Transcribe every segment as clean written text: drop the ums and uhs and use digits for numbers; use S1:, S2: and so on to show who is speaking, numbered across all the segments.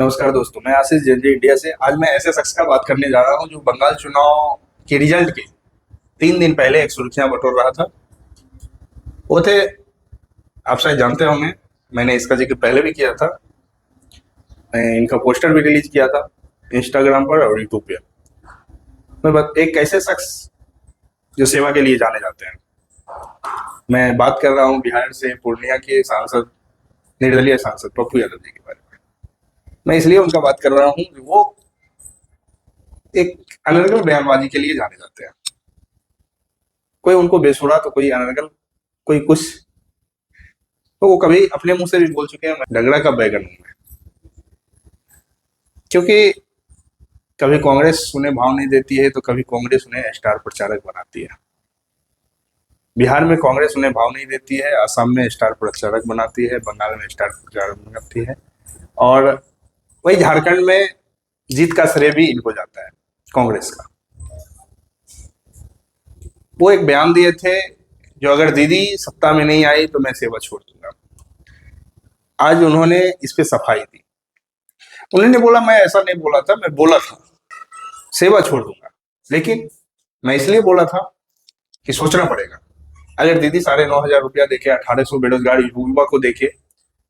S1: नमस्कार दोस्तों, मैं आशीष जैन इंडिया से। आज मैं ऐसे शख्स का बात करने जा रहा हूं जो बंगाल चुनाव के रिजल्ट के 3 दिन पहले एक सुर्खियां बटोर रहा था। वो थे, आप शायद जानते होंगे, मैंने इसका जिक्र पहले भी किया था। मैं इनका पोस्टर भी रिलीज किया था इंस्टाग्राम पर और यूट्यूब पे। एक ऐसे शख्स जो सेवा के लिए जाने जाते हैं। मैं बात कर रहा हूँ बिहार से पूर्णिया के सांसद, निर्दलीय सांसद पप्पू यादव जी के बारे में। मैं इसलिए उनका बात कर रहा हूँ कि वो एक अनर्गल बयानबाजी के लिए जाने जाते हैं। कोई उनको बेसुरा तो कोई अनर्गल, कोई कुछ। तो वो कभी अपने मुंह से भी बोल चुके हैं, मैं डगरा का बैगन हूं मैं। क्योंकि कभी कांग्रेस उन्हें भाव नहीं देती है तो कभी कांग्रेस उन्हें स्टार प्रचारक बनाती है। बिहार में कांग्रेस उन्हें भाव नहीं देती है, असम में स्टार प्रचारक बनाती है, बंगाल में स्टार प्रचारक बनाती है, और वही झारखंड में जीत का श्रेय भी इनको जाता है, कांग्रेस का। वो एक बयान दिए थे, जो अगर दीदी सत्ता में नहीं आई तो मैं सेवा छोड़ दूंगा। आज उन्होंने इस पे सफाई दी। उन्होंने बोला मैं ऐसा नहीं बोला था, मैं बोला था सेवा छोड़ दूंगा, लेकिन मैं इसलिए बोला था कि सोचना पड़ेगा। अगर दीदी 9,500 रुपया देके 1800 बेरोजगार युवा को देके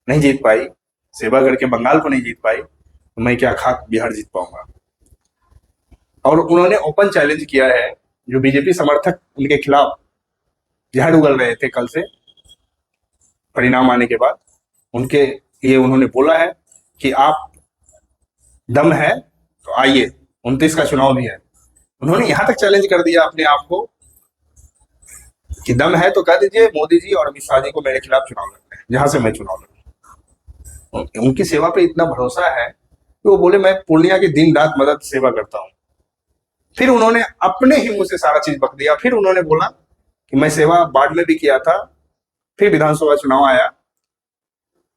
S1: नहीं जीत पाई, सेवा करके बंगाल को नहीं जीत पाई, तो मैं क्या खाक बिहार जीत पाऊंगा। और उन्होंने ओपन चैलेंज किया है, जो बीजेपी समर्थक उनके खिलाफ जहर उगल रहे थे कल से परिणाम आने के बाद, उनके लिए उन्होंने बोला है कि आप दम है तो आइए, 29 का चुनाव भी है। उन्होंने यहां तक चैलेंज कर दिया अपने आप को कि दम है तो कह दीजिए मोदी जी और अमित शाह जी को मेरे खिलाफ चुनाव लड़ना है, जहां से मैं चुनाव लड़ूं। उनकी सेवा पे इतना भरोसा है कि वो बोले मैं पूर्णिया की दिन रात मदद सेवा करता हूं। फिर उन्होंने अपने ही मुंह से सारा चीज बक दिया। फिर उन्होंने बोला कि मैं सेवा बाढ़ में भी किया था, फिर विधानसभा चुनाव आया,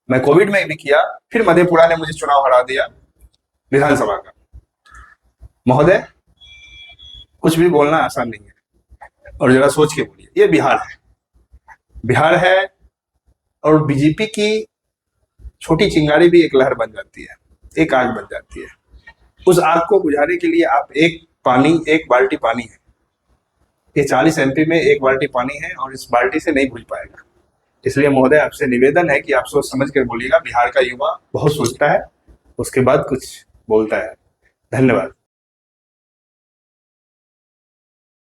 S1: मैं कोविड में भी किया, फिर मधेपुरा ने मुझे चुनाव हरा दिया विधानसभा का। महोदय, कुछ भी बोलना आसान नहीं है, और जरा सोच के बोलिए। ये बिहार है, बिहार है, और बीजेपी की छोटी चिंगारी भी एक लहर बन जाती है, एक आग बन जाती है। उस आग को बुझाने के लिए आप एक बाल्टी पानी है, ये 40 एमपी में एक बाल्टी पानी है, और इस बाल्टी से नहीं बुझ पाएगा। इसलिए महोदय आपसे निवेदन है कि आप सोच समझ कर बोलिएगा। बिहार का युवा बहुत सोचता है, उसके बाद कुछ बोलता है। धन्यवाद।